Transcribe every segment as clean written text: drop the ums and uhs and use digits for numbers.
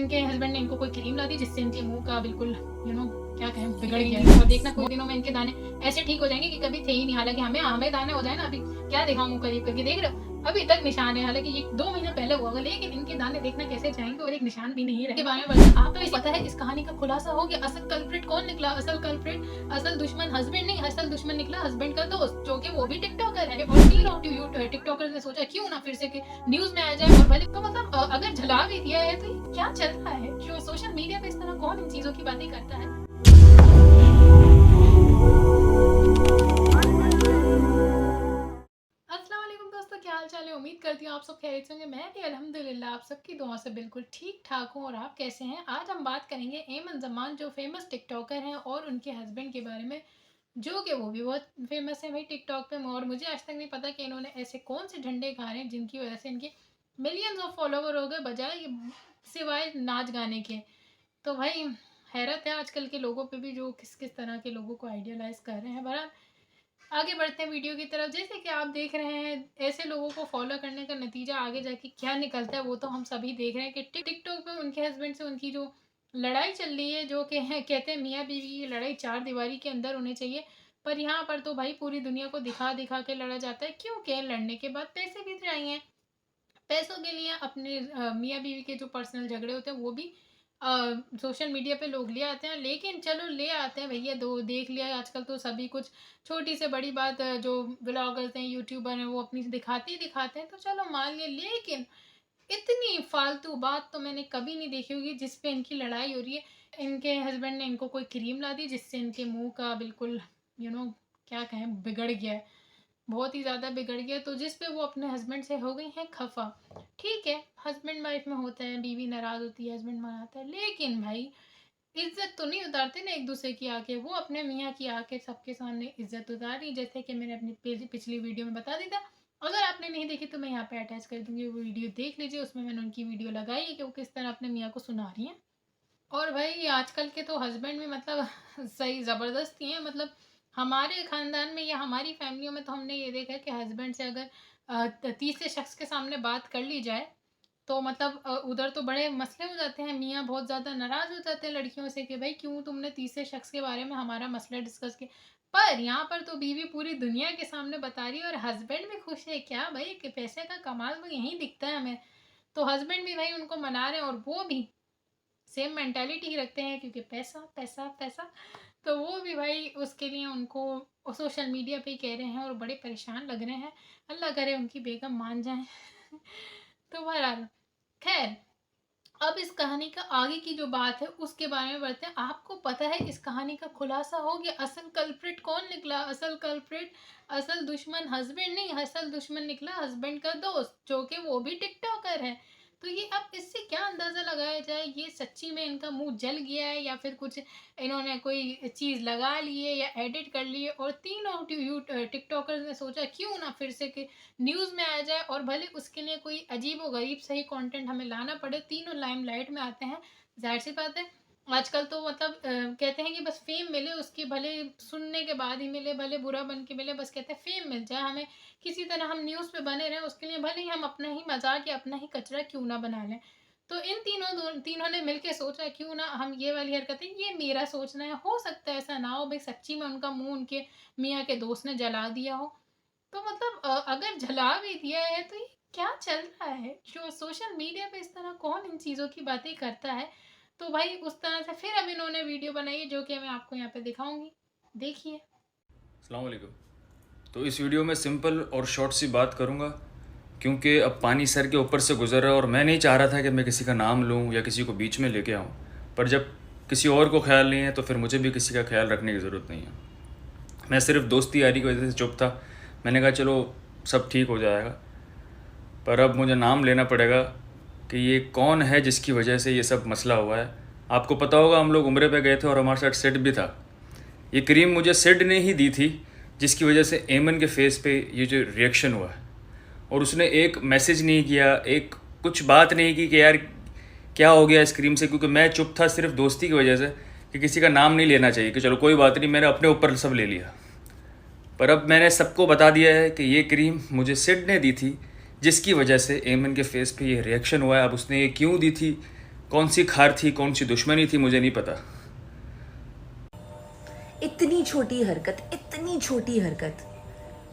इनके हस्बैंड ने इनको कोई क्रीम ला दी जिससे इनके मुंह का बिल्कुल क्या कहें बिगड़ गया है। और देखना कुछ दिनों में इनके दाने ऐसे ठीक हो जाएंगे कि कभी थे ही नहीं। हालांकि हमें दाने हो जाए ना, अभी क्या दिखाऊं मुंह करीब करके, देख रहे हो अभी तक निशान है। हालांकि ये 2 महीने पहले हुआ होगा, लेकिन इनके दाने देखना कैसे जाएंगे और एक निशान भी नहीं रहे। बारे में आपको तो पता है इस कहानी का खुलासा हो गया। असल कल्प्रिट कौन निकला? असल कल्प्रिट, असल दुश्मन हस्बैंड नहीं, असल दुश्मन निकला हस्बैंड का दोस्त, जो कि वो भी टिकटॉकर है। और टिकटॉकर ने सोचा क्यों ना फिर से न्यूज में आ जाए। और भले तो मतलब अगर झला भी दिया है तो क्या चल रहा है? जो सोशल मीडिया पे इस तरह कौन इन चीजों की बातें करता है? अस्सलाम वालेकुम दोस्तों, क्या हाल चाल है? उम्मीद करती हूँ आप सब खैरियत से होंगे। मैं भी अल्हम्दुलिल्लाह आप सबकी दुआ से बिल्कुल ठीक ठाक हूँ। और आप कैसे हैं? आज हम बात करेंगे ऐमन ज़मान, जो फेमस टिकटॉकर हैं, और उनके हस्बैंड के बारे में, जो कि वो भी बहुत फेमस है भाई टिकटॉक पे। और मुझे आज तक नहीं पता कि इन्होंने ऐसे कौन से झंडे गाड़े हैं जिनकी वजह से इनके मिलियंस ऑफ फॉलोवर हो गए, बजाय सिवाय नाच गाने के। तो भाई हैरत है आजकल के लोगों पे भी, जो किस किस तरह के लोगों को आइडियलाइज कर रहे हैं। बहरहाल आगे बढ़ते हैं वीडियो की तरफ। जैसे कि आप देख रहे हैं, ऐसे लोगों को फॉलो करने का नतीजा आगे जाके क्या निकलता है वो तो हम सभी देख रहे हैं कि टिकटॉक पे उनके हस्बैंड से उनकी जो लड़ाई चल रही है, जो कि कहते हैं मियाँ बीवी की लड़ाई 4 दीवारी के अंदर होनी चाहिए, पर यहाँ पर तो भाई पूरी दुनिया को दिखा दिखा के लड़ा जाता है। क्योंकि लड़ने के बाद पैसे भी चाहिए। पैसों के लिए अपने मियाँ बीवी के जो पर्सनल झगड़े होते हैं वो भी सोशल मीडिया पे लोग ले आते हैं। लेकिन चलो ले आते हैं भैया, दो देख लिया आजकल तो सभी कुछ, छोटी से बड़ी बात जो ब्लॉगर्स हैं यूट्यूबर हैं वो अपनी दिखाते ही दिखाते हैं, तो चलो मान लिया। लेकिन इतनी फालतू बात तो मैंने कभी नहीं देखी होगी जिस पे इनकी लड़ाई हो रही है। इनके हस्बैंड ने इनको कोई क्रीम ला दी जिससे इनके मुंह का बिल्कुल क्या कहें बिगड़ गया है, बहुत ही ज़्यादा बिगड़ गया। तो जिस पे वो अपने हस्बैंड से हो गई हैं खफा। ठीक है, हस्बैंड वाइफ में होता है, बीवी नाराज़ होती है, हस्बैंड मनाता है, लेकिन भाई इज्जत तो नहीं उतारते ना एक दूसरे की आके। वो अपने मियाँ की आके सबके सामने इज्जत उतारी, जैसे कि मैंने अपनी पिछली वीडियो में बता दी था। अगर आपने नहीं देखी तो मैं यहाँ पे अटैच कर दूंगी, वो वीडियो देख लीजिए। उसमें मैंने उनकी वीडियो लगाई है कि वो किस तरह अपने मियाँ को सुना रही हैं। और भाई आजकल के तो हस्बैंड भी मतलब सही ज़बरदस्ती हैं। मतलब हमारे ख़ानदान में या हमारी फैमिलियों में तो हमने ये देखा है कि हस्बैंड से अगर तीसरे शख्स के सामने बात कर ली जाए तो मतलब उधर तो बड़े मसले हो जाते हैं। मियाँ बहुत ज़्यादा नाराज़ हो जाते हैं लड़कियों से कि भाई क्यों तुमने तीसरे शख्स के बारे में हमारा मसला डिस्कस किया। पर यहाँ पर तो बीवी पूरी दुनिया के सामने बता रही है और हस्बैंड भी खुश है। क्या भाई कि पैसे का कमाल तो यहीं दिखता है हमें। तो हस्बैंड भी भाई उनको मना रहे हैं और वो भी सेम मेंटालिटी ही रखते हैं, क्योंकि पैसा पैसा पैसा। तो वो भी भाई उसके लिए उनको सोशल मीडिया पे ही कह रहे हैं और बड़े परेशान लग रहे हैं। अल्लाह करे उनकी बेगम मान जाए। तो बहरहाल खैर, अब इस कहानी का आगे की जो बात है उसके बारे में बढ़ते हैं। आपको पता है इस कहानी का खुलासा हो गया। असल कल्प्रिट कौन निकला? असल कल्प्रिट, असल दुश्मन हस्बैंड नहीं, असल दुश्मन निकला हस्बैंड का दोस्त, जो कि वो भी टिकटॉकर है। तो ये अब इससे क्या अंदाज़ा लगाया जाए, ये सच्ची में इनका मुंह जल गया है या फिर कुछ इन्होंने कोई चीज़ लगा ली है या एडिट कर ली है। और तीनों टिकटॉकर्स ने सोचा क्यों ना फिर से कि न्यूज़ में आ जाए, और भले उसके लिए कोई अजीब व गरीब सही कंटेंट हमें लाना पड़े, तीनों लाइमलाइट में आते हैं। जाहिर सी बात है आजकल तो मतलब कहते हैं कि बस फेम मिले, उसकी भले सुनने के बाद ही मिले, भले बुरा बन के मिले, बस कहते हैं फेम मिल जाए हमें, किसी तरह हम न्यूज़ पे बने रहें, उसके लिए भले ही हम अपना ही मजाक या अपना ही कचरा क्यों ना बना लें। तो इन तीनों ने मिलके सोचा क्यों ना हम ये वाली हरकतें, ये मेरा सोचना है, हो सकता है ऐसा ना हो भाई सच्ची में उनका मुंह उनके मियाँ के दोस्त ने जला दिया हो। तो मतलब अगर जला भी दिया है तो ये क्या चल रहा है? जो सोशल मीडिया पे इस तरह कौन इन चीज़ों की बातें करता है? तो भाई उस तरह से फिर अब इन्होंने वीडियो बनाई है, जो कि मैं आपको यहाँ पे दिखाऊंगी, देखिए। अस्सलाम वालेकुम। तो इस वीडियो में सिंपल और शॉर्ट सी बात करूँगा, क्योंकि अब पानी सर के ऊपर से गुजर रहा है और मैं नहीं चाह रहा था कि मैं किसी का नाम लूँ या किसी को बीच में लेके आऊँ। पर जब किसी और को ख्याल नहीं है तो फिर मुझे भी किसी का ख्याल रखने की ज़रूरत नहीं है। मैं सिर्फ दोस्ती यारी की वजह से चुप था। मैंने कहा चलो सब ठीक हो जाएगा। पर अब मुझे नाम लेना पड़ेगा कि ये कौन है जिसकी वजह से ये सब मसला हुआ है। आपको पता होगा हम लोग उम्रे पे गए थे और हमारे साथ सिड भी था। ये क्रीम मुझे सिड ने ही दी थी, जिसकी वजह से ऐमन के फेस पे ये जो रिएक्शन हुआ है। और उसने एक मैसेज नहीं किया, एक कुछ बात नहीं की कि यार क्या हो गया इस क्रीम से, क्योंकि मैं चुप था सिर्फ दोस्ती की वजह से कि किसी का नाम नहीं लेना चाहिए कि चलो कोई बात नहीं, मैंने अपने ऊपर सब ले लिया। पर अब मैंने सबको बता दिया है कि ये क्रीम मुझे सिड ने दी थी, जिसकी वजह से ऐमन के फेस पे ये रिएक्शन हुआ है। अब उसने ये क्यों दी थी कौन सी खार थी, कौन सी दुश्मनी थी, मुझे नहीं पता। इतनी छोटी हरकत, इतनी छोटी हरकत,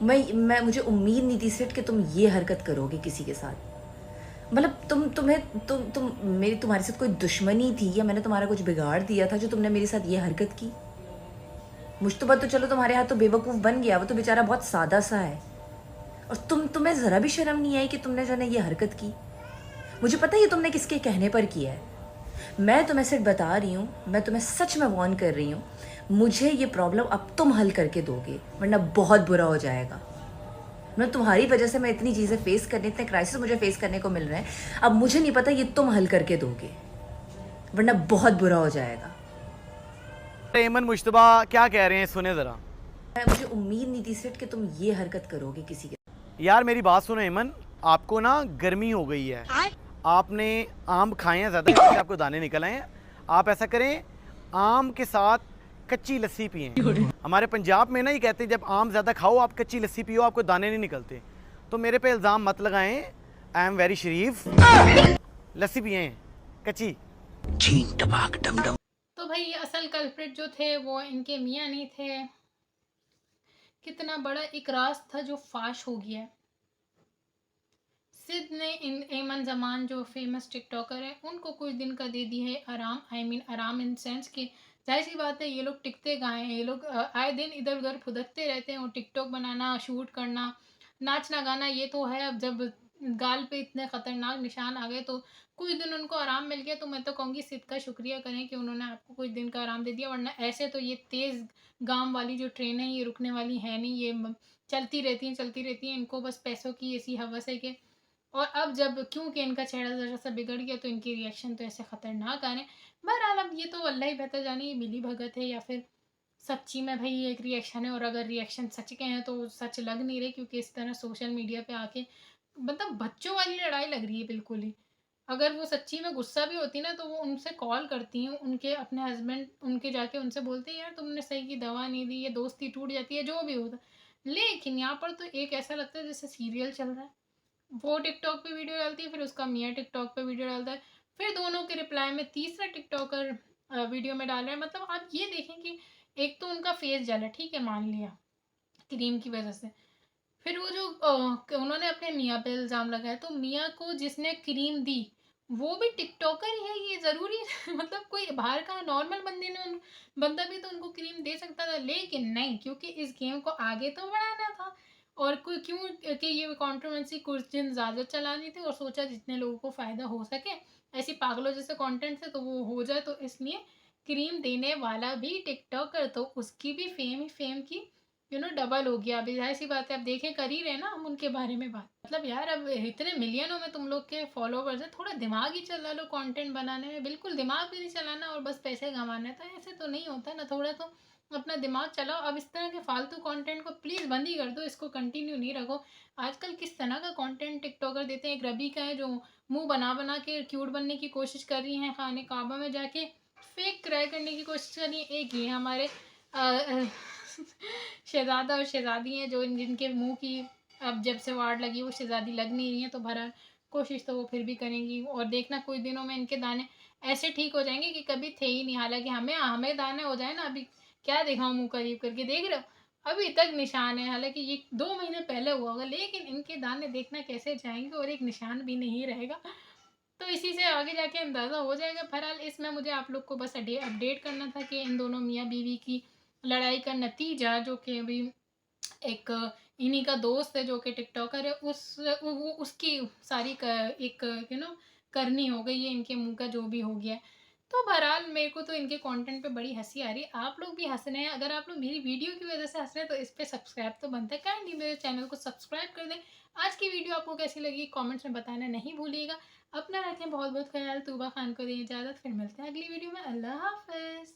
मैं मुझे उम्मीद नहीं थी सेठ कि तुम ये हरकत करोगे किसी के साथ। मतलब तुम मेरी तुम्हारे साथ कोई दुश्मनी थी या मैंने तुम्हारा कुछ बिगाड़ दिया था जो तुमने मेरे साथ ये हरकत की? मुश्तबा तो चलो तुम्हारे हाथ तो बेवकूफ़ बन गया, वो तो बेचारा बहुत सादा सा है। और तुम्हें ज़रा भी शर्म नहीं आई कि तुमने जो है ये हरकत की? मुझे पता है ये तुमने किसके कहने पर किया है। मैं तुम्हें सिर्फ बता रही हूँ, मैं तुम्हें सच में वार्न कर रही हूँ, मुझे ये प्रॉब्लम अब तुम हल करके दोगे वरना बहुत बुरा हो जाएगा। मैं तुम्हारी वजह से मैं इतनी चीज़ें फेस करने, इतने क्राइसिस मुझे फेस करने को मिल रहे हैं, अब मुझे नहीं पता ये तुम हल करके दोगे वरना बहुत बुरा हो जाएगा। एमन मुश्तबा क्या कह रहे हैं, सुने ज़रा। मुझे उम्मीद नहीं थी सेठ कि तुम ये हरकत करोगे किसी के। यार मेरी बात सुनो एमन, आपको ना गर्मी हो गई है, आपने आम खाए हैं ज़्यादा, इसलिए आपको दाने निकल आए हैं। आप ऐसा करें, आम के साथ कच्ची लस्सी पिए। हमारे पंजाब में ना ये कहते हैं जब आम ज़्यादा खाओ आप कच्ची लस्सी पियो, आपको दाने नहीं निकलते। तो मेरे पे इल्ज़ाम मत लगाएं, आई एम वेरी शरीफ। लस्सी पिए कच्ची। तो भाई असल कल्प्रिट जो थे वो इनके मियाँ नहीं थे। कितना बड़ा एक राज था जो फाश हो गया। सिद्ध ने इन एमन जमान जो फेमस टिकटॉकर है उनको कुछ दिन का दे दी है आराम। आराम इन सेंस कि जाहिर सी बात है ये लोग टिकते कहाँ हैं, ये लोग आए दिन इधर उधर फुदकते रहते हैं और टिकटॉक बनाना, शूट करना, नाचना गाना ये तो है। अब जब गाल पे इतने खतरनाक निशान आ गए तो कुछ दिन उनको आराम मिल गया। तो मैं तो कहूँगी सिद्ध का शुक्रिया करें कि उन्होंने आपको कुछ दिन का आराम दे दिया, वरना ऐसे तो ये तेज़ गाम वाली जो ट्रेन है ये रुकने वाली है नहीं, ये चलती रहती हैं। इनको बस पैसों की ऐसी हवस है कि, और अब जब क्योंकि इनका चेहरा ज़रा सा बिगड़ गया तो इनकी रिएक्शन तो ऐसे ख़तरनाक आ रहे हैं। बहरहाल अब ये तो अल्लाह ही बेहतर जाने, ये मिली भगत है या फिर सच्ची में भाई एक रिएक्शन है। और अगर रिएक्शन सच के हैं तो सच लग नहीं रहे, क्योंकि इस तरह सोशल मीडिया पे आके मतलब बच्चों वाली लड़ाई लग रही है बिल्कुल ही। अगर वो सच्ची में गुस्सा भी होती ना तो वो उनसे कॉल करती हैं, उनके अपने हस्बैंड उनके जाके उनसे बोलते हैं यार तुमने सही की दवा नहीं दी, ये दोस्ती टूट जाती है, जो भी होता। लेकिन यहाँ पर तो एक ऐसा लगता है जैसे सीरियल चल रहा है। वो टिकटॉक पे वीडियो डालती है, फिर उसका मियाँ टिकटॉक पे वीडियो डालता है, फिर दोनों के रिप्लाई में तीसरा टिकटॉकर वीडियो में डाल रहा है। मतलब आप ये देखें कि एक तो उनका फेस जला, ठीक है मान लिया क्रीम की वजह से, फिर वो जो उन्होंने अपने मियाँ पे इल्ज़ाम लगाया, तो मियाँ को जिसने क्रीम दी वो भी टिकटॉकर ही है, ये ज़रूरी है मतलब कोई बाहर का नॉर्मल बंदा भी तो उनको क्रीम दे सकता था, लेकिन नहीं, क्योंकि इस गेम को आगे तो बढ़ाना था। और कोई क्यों कि ये कंट्रोवर्सी कुछ दिन ज़्यादा चलानी थी और सोचा जितने लोगों को फ़ायदा हो सके ऐसी पागलों जैसे कंटेंट से तो वो हो जाए, तो इसलिए क्रीम देने वाला भी टिकटॉकर, तो उसकी भी फेम की डबल हो गया। अभी जाहिर सी बात है, अब देखें कर ही रहे ना हम उनके बारे में बात। मतलब यार अब इतने मिलियनों में तुम लोग के फॉलोवर्स हैं, थोड़ा दिमाग ही चला लो कंटेंट बनाने में। बिल्कुल दिमाग भी नहीं चलाना और बस पैसे कमाना है, तो ऐसे तो नहीं होता ना। थोड़ा तो अपना दिमाग चलाओ। अब इस तरह के फालतू कंटेंट को प्लीज़ बंद ही कर दो, इसको कंटिन्यू नहीं रखो। आजकल किस तरह का कंटेंट टिकटॉकर देते हैं। एक रबी का है जो मुंह बना बना के क्यूट बनने की कोशिश कर रही हैं, खाने काबा में जाके फेक क्राई करने की कोशिश कर रही है। एक ये हमारे शहजादा और शहजादी हैं जो जिनके मुंह की अब जब से वार्ड लगी वो शहजादी लग नहीं रही है, तो भरा कोशिश तो वो फिर भी करेंगी। और देखना कुछ दिनों में इनके दाने ऐसे ठीक हो जाएंगे कि कभी थे ही नहीं। हालांकि हमें दाने हो जाए ना, अभी क्या दिखाऊं मुंह करीब करके, देख रहे हो अभी तक निशान है। हालांकि ये 2 महीने पहले हुआ होगा, लेकिन इनके दाने देखना कैसे जाएंगे और एक निशान भी नहीं रहेगा। तो इसी से आगे जाके अंदाज़ा हो जाएगा। बहरहाल इसमें मुझे आप लोग को बस अपडेट करना था कि इन दोनों मियाँ बीवी की लड़ाई का नतीजा, जो कि अभी एक इन्हीं का दोस्त है जो कि टिकटॉकर है, उसकी सारी एक करनी हो गई है, इनके मुंह का जो भी हो गया। तो बहरहाल मेरे को तो इनके कंटेंट पे बड़ी हंसी आ रही है। आप लोग भी हंस रहे हैं, अगर आप लोग मेरी वीडियो की वजह से हंस रहे हैं तो इस पे सब्सक्राइब तो बनता है, काइंडली मेरे चैनल को सब्सक्राइब कर दें। आज की वीडियो आपको कैसी लगी कमेंट्स में बताना नहीं भूलिएगा। अपना रखें बहुत बहुत ख्याल। तूबा खान को दें इजाज़त, फिर मिलते हैं अगली वीडियो में। अल्लाह हाफिज़।